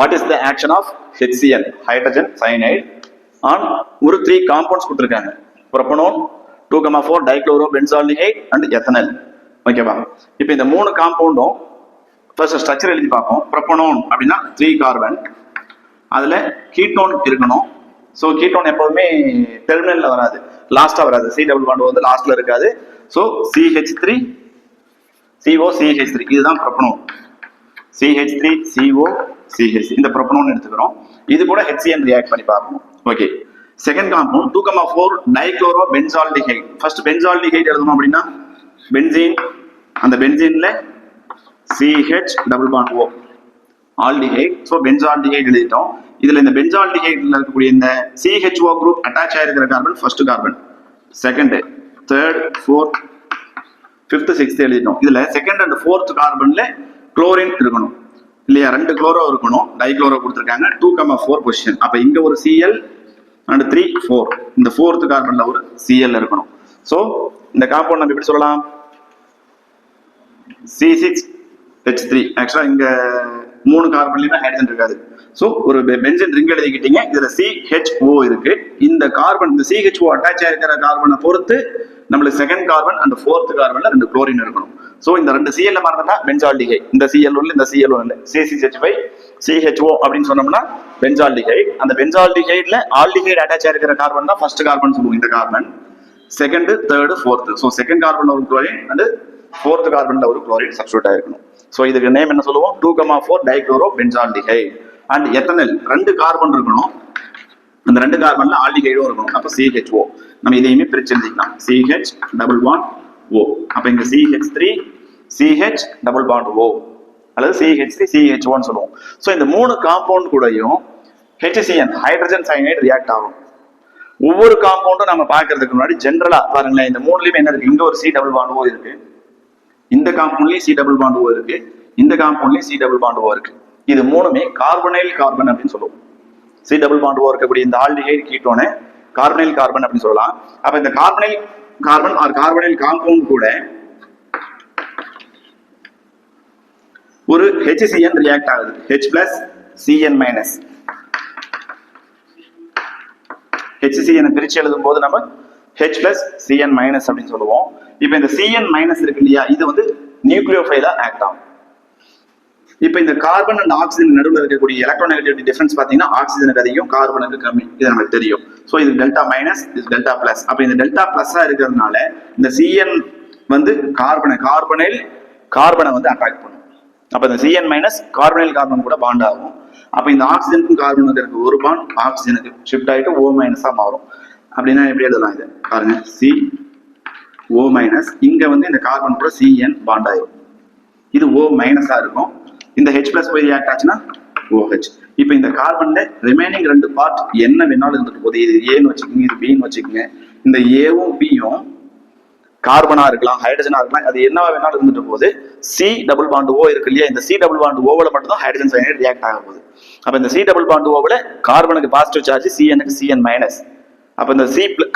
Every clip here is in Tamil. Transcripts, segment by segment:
What is the action of HCl hydrogen cyanide on ஒரு 3 காம்பவுண்ட்ஸ் கொடுத்துருக்காங்க. Propanone, 2,4 dichlorobenzaldehyde and ethanol. ஓகேவா? இப்போ இந்த 3 காம்பவுண்டும் ஃபர்ஸ்ட் ஸ்ட்ரக்சர் எழுதி பார்ப்போம். ப்ரோபனோன் அப்படின்னா 3 கார்பன், அதுல கீட்டோன் இருக்கணும். ஸோ கீட்டோன் எப்போதுமே டெர்மினல்ல வராது, லாஸ்டா வராது. C டபுள் பாண்ட் வந்து லாஸ்ட்ல இருக்காது. ஸோ CH3 CO CH3 இதுதான் ப்ரோபனோன். CH3 CO CH3 இந்த ப்ரோபனோன் எடுத்துக்கிறோம். இது கூட HCl ரியாக்ட் பண்ணி பார்ப்போம். Okay. Second compound 2,4 dichlorobenzaldehyde. First benzaldehyde எழுதணும் அப்படின்னா பென்சீன், அந்த பென்சீன்ல CH double bond O aldehyde. So benzaldehyde எழுதிட்டோம். இதுல இந்த பென்சால்டிஹைட்ல இருக்கக்கூடிய இந்த CHO குரூப் அட்டாச் ஆயிருக்கிற carbon first carbon, second, third, fourth, fifth, sixth எழுதிட்டோம். இதுல செகண்ட் அண்ட் ஃபோர்த் கார்பன்ல குளோரின் இருக்கணும் இல்லையா? 2 குளோரோ இருக்கணும். டைக்ளோரோ கொடுத்துருக்காங்க 2,4 பொசிஷன். அப்ப இங்க ஒரு Cl அண்ட் 3, 4 இந்த ஃபோர்த் கார்பன்ல ஒரு Cl இருக்கணும். ஸோ இந்த காம்பவுண்ட் நம்ம எப்படி சொல்லலாம்? C6H3. ஆக்சுவலா இங்க 3 கார்பன்லயுமே ஹைட்ரஜன் இருக்காது. ஸோ ஒரு பென்சீன் ரிங் எழுதிக்கிட்டீங்க. இதுல CHO இருக்கு. இந்த கார்பன், இந்த CHO அட்டாச் ஆயிருக்கிற கார்பனை பொறுத்து நம்மளுக்கு செகண்ட் கார்பன் அண்ட் ஃபோர்த் கார்பன்ல 2 குளோரின் இருக்கணும். ஸோ இந்த 2 Cl மறந்துட்டா பென்சால்டிஹைட், இந்த Cl ஒன்று இந்த Cl ஒன்று, C6H5 CHO அப்படின்னு சொன்னோம்னா பென்சால்டிஹைட். அந்த பென்சால்டிஹைட்ல ஆல்டிஹைட் அட்டாச் ஆயிருக்கிற கார்பன் தான் ஃபர்ஸ்ட் கார்பன் சொல்லுவோம். இந்த carbon second, third, fourth. So second கார்பன்ல ஒரு குளோரின் அண்ட் ஃபோர்த் கார்பன்ல ஒரு குளோரின் சப்ஸ்டிட்யூட் ஆயிருக்கணும். ஸோ இதுக்கு நேம் என்ன சொல்லுவோம்? 2,4 டைக்ளோரோபென்சால்டிஹைட் அண்ட் எத்தனால். 2 கார்பன் இருக்கணும், அந்த 2 கார்பன்ல ஆல்டிஹைடும் இருக்கணும். அப்ப CHO நம்ம இதையுமே பிரிச்சு எழுதிக்கலாம். CH double bond O. அப்ப இங்க CH3 CH double bond O அல்லது CH3 CHO ன்னு சொல்லுவோம். ஸோ இந்த 3 காம்பவுண்ட் கூடயும் HCl ஹைட்ரஜன் சயனைடு ரியாக்ட் ஆகும். ஒவ்வொரு காம்பவுண்டும் நம்ம பாக்குறதுக்கு முன்னாடி ஜென்ரலா பாருங்களேன், இந்த 3லயுமே என்ன இருக்கு? இங்க ஒரு C டபுள் பாண்ட் O இருக்கு, இந்த காம்பவுண்ட்லயும் C டபுள் பாண்ட் O இருக்கு, இந்த காம்பவுண்ட்லயும் C டபுள் பாண்ட் O இருக்கு. இது மூணுமே கார்பனைல் கார்பன் அப்படின்னு சொல்லுவோம். C டபுள் பாண்ட் O இருக்கக்கூடிய இந்த ஆல்டிஹைட் கீட்டோனை கார்பனைல் கார்பன் அப்படின்னு சொல்லலாம். அப்ப இந்த carbonyl carbon R carbonyl compound கூட ஒரு HCl ரியாக்ட் ஆகுது. H plus Cn minus. HCl பிரிச்சு எழுதும் போது நம்ம H பிளஸ் Cn மைனஸ் அப்படின்னு சொல்லுவோம். இப்ப இந்த Cn மைனஸ் இருக்கு இல்லையா, இது வந்து நியூக்ளியோஃபைலா ஆக்ட் ஆகும். இப்ப இந்த கார்பன் அண்ட் ஆக்சிஜன் நடுவில் இருக்கக்கூடிய எலக்ட்ரோநெகட்டிவிட்டி டிஃபரன்ஸ் பாத்தீங்கன்னா ஆக்சிஜனுக்கு அதிகம், கார்பனுக்கு கம்மி. இது நமக்கு தெரியும். ஸோ இது டெல்டா மைனஸ், இது டெல்டா பிளஸ். அப்ப இந்த டெல்டா பிளஸ்ஸா இருக்கிறதுனால இந்த Cn வந்து கார்பனை வந்து அட்டாக் பண்ணும். அப்ப இந்த Cn மைனஸ் கார்பனைல் கார்பன் கூட பாண்ட் ஆகும். அப்ப இந்த ஆக்சிஜனுக்கும் கார்பனுக்கு இருக்க ஒரு பாண்ட் ஆக்சிஜனுக்கு ஷிஃப்ட் ஆயிட்டு O மைனஸா மாறும். அப்படின்னா எப்படி எழுதலாம்? இது பாருங்க, CO மைனஸ். இங்க வந்து இந்த கார்பன் கூட Cn பாண்ட் ஆயிரும். இது O மைனஸா இருக்கும். இந்த H பிளஸ் போய் ரியாக்ட் ஆச்சுன்னா OH. இப்போ இந்த கார்பன்ல ரிமைனிங் 2 பார்ட் என்ன வேணாலும் இருந்துட்டு போகுது. இது ஏன்னு வச்சுக்கோங்க, இது பின்னு வச்சுக்கோங்க. இந்த ஏவும் பியும் கார்பனா இருக்கலாம், ஹைட்ரஜனா இருக்கலாம், அது என்னவா வேணாலும் இருந்துட்டு போகுது. C டபுள் பாண்ட் O இருக்கு இல்லையா, இந்த C டபுள் பாண்ட் ஓவில் மட்டும் தான் ஹைட்ரஜன் சயனைடு ரியாக்ட் ஆக போகுது. அப்ப இந்த C டபுள் பாண்ட் ஓவில் கார்பனுக்கு பாசிட்டிவ் சார்ஜ், Cnக்கு Cn மைனஸ். அப்ப இந்த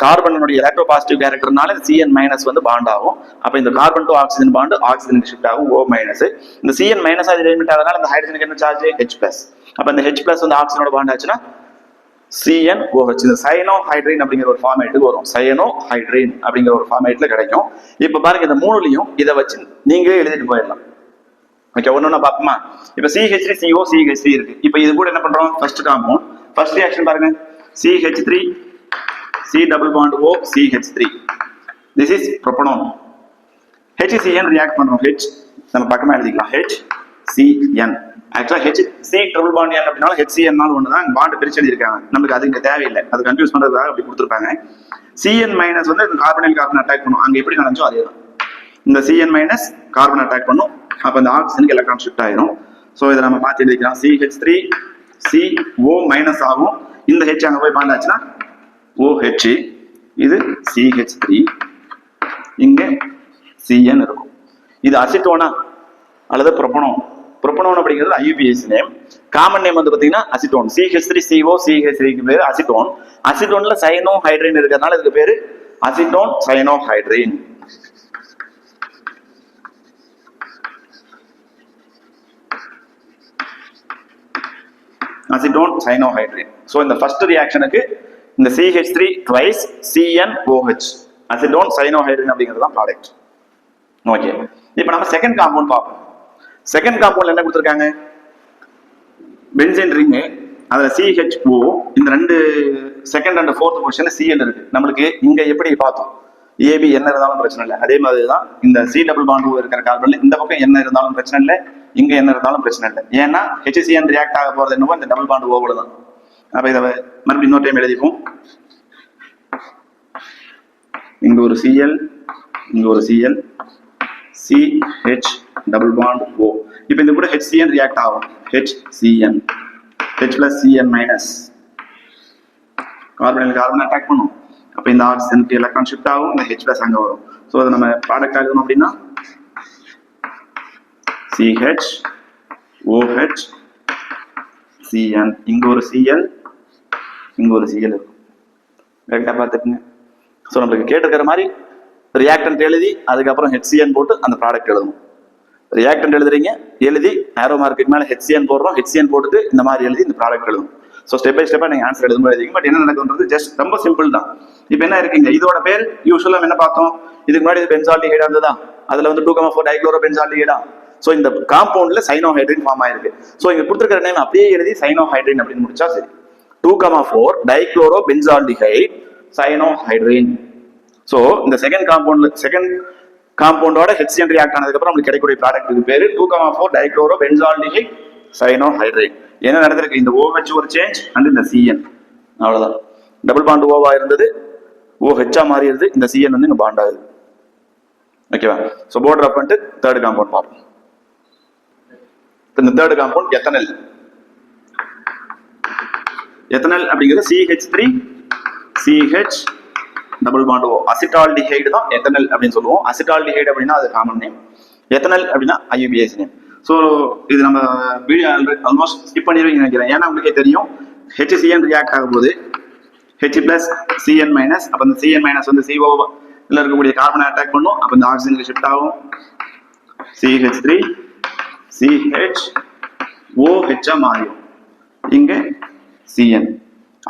கார்பனுடைய எலக்ட்ரோ பாசிட்டிவ் கேரக்டர்னால இந்த Cn மைனஸ் வந்து பாண்ட் ஆகும். அப்ப இந்த கார்பன் டு ஆக்சிஜன் பாண்ட் ஆக்சிஜனுக்கு ஷிஃப்ட் ஆகும், O மைனஸ். இந்த Cn மைனஸ் அது எலிமெண்ட் ஆகிறதுனால இந்த ஹைட்ரஜனுக்கு என்ன சார்ஜ்? H plus. அப்ப இந்த H பிளஸ் வந்து ஆக்சிஜனோட பாண்ட் ஆச்சுன்னா CnOH. இந்த சயனோஹைட்ரின் அப்படிங்கிற ஒரு ஃபார்மேட்டுக்கு வரும். சயனோஹைட்ரின் அப்படிங்கிற ஒரு ஃபார்மேட்ல கிடைக்கும். இப்ப பாருங்க, இந்த மூணுலையும் இதை வச்சு நீங்களே எழுதிட்டு போயிடலாம். ஓகே, ஒன்னொன்னா பாப்போமா? இப்ப CH3 CO CH3 இருக்கு. இப்ப இது கூட என்ன பண்றோம்? ஃபர்ஸ்ட் காம்பவுண்ட், ஃபர்ஸ்ட் ரியாக்ஷன் பாருங்க, CH3 C double bond O CH3. This is propanone. HCN react பண்றோம். H நம்ம பக்கமா எழுதிக்கலாம், HCN. ஆக்சுவலா HC double bond N அப்படினால HCN நால ஒண்ணுதான், பாண்ட் பிரிச்சு எழுதிருக்காங்க. நமக்கு அது இங்க தேவையில்லை, அது கன்ஃபியூஸ் பண்றதுக்காக அப்படி கொடுத்துருப்பாங்க. Cn மைனஸ் வந்து கார்பனைல் கார்பன் அட்டாக் பண்ணும். அங்க எப்படி நினைச்சோ அதே தான். இந்த Cn மைனஸ் கார்பன் அட்டாக் பண்ணும். அப்ப இந்த ஆக்சிஜனுக்கு எலக்ட்ரான் ஷிஃப்ட் ஆயிரும். சோ இதை நம்ம மாத்தி எழுதிக்கலாம். CH3 CO மைனஸ் ஆகும். இந்த H அங்க போய் பாண்ட் ஆச்சுன்னா OH. இது CH3, இங்க Cn இருக்கும். இது அசிட்டோனா அல்லது ப்ரோபனோன். ப்ரோபனோன் அப்படிங்கிறது IUPAC நேம். காமன் நேம் வந்து பாத்தீங்கன்னா அசிட்டோன். CH3CO CH3க்கு பேரு அசிட்டோன். அசிட்டோன்ல சயனோஹைட்ரின் இருக்கிறதுனால இதுக்கு பேரு அசிட்டோன் சயனோஹைட்ரின். அசிட்டோன் சைனோஹைட்ரேட். ஸோ இந்த ஃபர்ஸ்ட் ரியாக்ஷனுக்கு இந்த CH3 twice CnOH அசிட்டோன் சைனோஹைட்ரேட் அப்படிங்கிறது தான் ப்ராடக்ட். ஓகே, இப்போ நம்ம செகண்ட் காம்பவுண்ட் பார்ப்போம். செகண்ட் காம்பவுண்ட்ல என்ன கொடுத்துருக்காங்க? பென்சீன் ரிங், அதுல CHO, இந்த ரெண்டு செகண்ட் அண்ட் ஃபோர்த் பொசிஷன்ல Cl இருக்கு. நம்மளுக்கு இங்க எப்படி பார்த்தோம், AB என்ன இருந்தாலும் பிரச்சனை இல்லை. அதே மாதிரி தான் இந்த C டபுள் பாண்ட் இருக்கிற கார்பன்ல இந்த பக்கம் என்ன இருந்தாலும் பிரச்சனை இல்லை, இங்க என்ன இருந்தாலும் பிரச்சனை இல்லை. ஏன்னா HCN ரியாக்ட் ஆக போறது என்னவோ இந்த டபுள் பாண்ட் ஓவோட தான். அப்ப இதை மறுபடியும் இன்னொரு டைம் எழுதிப்போம். இங்க ஒரு Cl, இங்க ஒரு Cl, CH double bond O. இப்போ இந்த கூட HCN ரியாக்ட் ஆகும். HCN, H plus Cn minus கார்பனில் கார்பன் அட்டாக் பண்ணும். அப்போ இந்த ஆக்சிஜனுக்கு எலக்ட்ரான் ஷிஃப்ட் ஆகும், இந்த H plus அங்கே வரும். ஸோ அதை நம்ம ப்ராடக்ட் ஆகணும் அப்படின்னா CH OH Cn, இங்க ஒரு Cl, இங்க ஒரு Cl இருக்கும். கரெக்டாக பார்த்துக்குங்க. ஸோ நம்மளுக்கு கேட்டிருக்கிற மாதிரி ரியாக்டன்ட் எழுதி அதுக்கப்புறம் HCN போட்டு அந்த ப்ராடக்ட் எழுதணும். ரியாக்டன்ட் எழுதுறீங்க, எழுதி ஆரோ மார்க்குக்கு மேலே HCN போடுறோம், HCN போட்டுட்டு இந்த மாதிரி எழுதி இந்த ப்ராடக்ட் எழுதணும். ஸோ ஸ்டெப் பை ஸ்டெப்பாக நீங்கள் ஆன்சர் எழுதும்போது எழுதிங்க. பட் என்ன நடக்குன்றது ஜஸ்ட் ரொம்ப சிம்பிள் தான். இப்போ என்ன இருக்குங்க, இதோட பேர் யூஸ்வலாக என்ன பார்த்தோம், இதுக்கு முன்னாடி இது பென்சால்டிஹைடா இருந்ததா, அதில் வந்து 2,4 டைக்ளோரோ பென்சால்டிஹைடா. ஸோ இந்த காம்பவுண்ட்ல சைனோஹைட்ரின் ஃபார்ம் ஆயிருக்கு. ஸோ இங்க கொடுத்துருக்கிற நேம் அப்படியே எழுதி சைனோஹைட்ரின் அப்படின்னு முடிச்சா சரி. 2,4 டைக்ளோரோ பென்சால்டிஹைட் சைனோஹைட்ரின். ஸோ இந்த செகண்ட் காம்பவுண்டோட HCN ரியாக்ட் ஆனதுக்கு அப்புறம் நமக்கு கிடைக்கக்கூடிய ப்ராடக்ட்டுக்கு பேரு 2,4 டைக்ளோரோ பென்சால்டிஹைட் சைனோஹைட்ரேட். என்ன நடந்திருக்கு, இந்த OH ஒரு சேஞ்ச் அண்ட் இந்த Cn, அவ்வளவுதான். டபுள் பாண்ட் ஓவா இருந்தது OH மாறிடுது, இந்த Cn வந்து இங்க பாண்ட் ஆகுது. ஓகேவா? ஸோ போர்டர் அப் பண்ணிட்டு தேர்ட் காம்பவுண்ட் பார்ப்போம். இந்த தேர்ட் காம்பவுண்ட் எத்தனைல். எத்தனைல் அப்படிங்கிறது CH3 CH double bond O, acetaldehyde தான் எத்தனைல் அப்படின்னு சொல்லுவோம். அசிட்டால்டிஹைடு அப்படின்னா அது காமன் நேம், எத்தனைல் அப்படின்னா IUPAC நேம். ஸோ இது நம்ம வீடியோ ஆல்மோஸ்ட் ஸ்கிப் பண்ணிடுவீங்க நினைக்கிறேன். ஏன்னா உங்களுக்கே தெரியும் HCN ரியாக்ட் ஆகும் போது H plus Cn minus, அப்போ இந்த Cn minus வந்து CO ல இருக்கக்கூடிய கார்பனை அட்டாக் பண்ணும். அப்போ இந்த ஆக்சிஜனுக்கு ஷிஃப்ட் ஆகும். CH3 CH OH மாறிடும். இங்க Cn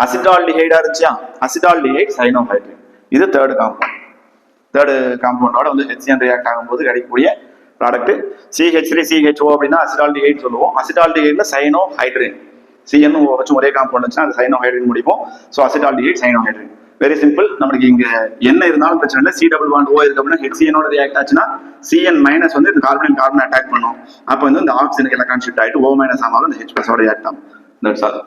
அசிட்டால்டிஹைடா இருந்துச்சா, அசிட்டால்டிஹைட் சைனோஹைட்ரேட். இது தேர்ட் காம்பவுண்ட். தேர்ட் காம்பவுண்டோட வந்து HCN ரியாக்ட் ஆகும்போது கிடைக்கக்கூடிய ப்ராடக்ட் CH3 CHO அப்படின்னா அசிட்டால்டிஹைட் சொல்லுவோம். அசிட்டால்டிஹைட்ல சைனோஹைட்ரேட், Cn OH ஒரே காம்பவுண்ட் வச்சுன்னா அது சைனோஹைட்ரேட் முடிப்போம். So acetaldehyde cyanohydrate. Very simple. நம்மளுக்கு இங்க என்ன இருந்தாலும் பிரச்சனை இல்லை. C டபுள் பாண்ட் O இருக்கு அப்படின்னா HCN ரியாக்ட் ஆச்சுன்னா Cn மைனஸ் வந்து இந்த கார்பன் அட்டாக் பண்ணும். அப்போ வந்து இந்த ஆக்சிஜனுக்கு எலக்ட்ரான் ஷிஃப்ட் ஆயிட்டு O மைனஸ் ஆனாலும் இந்த H plus ரியாக்ட் ஆகும். That's all.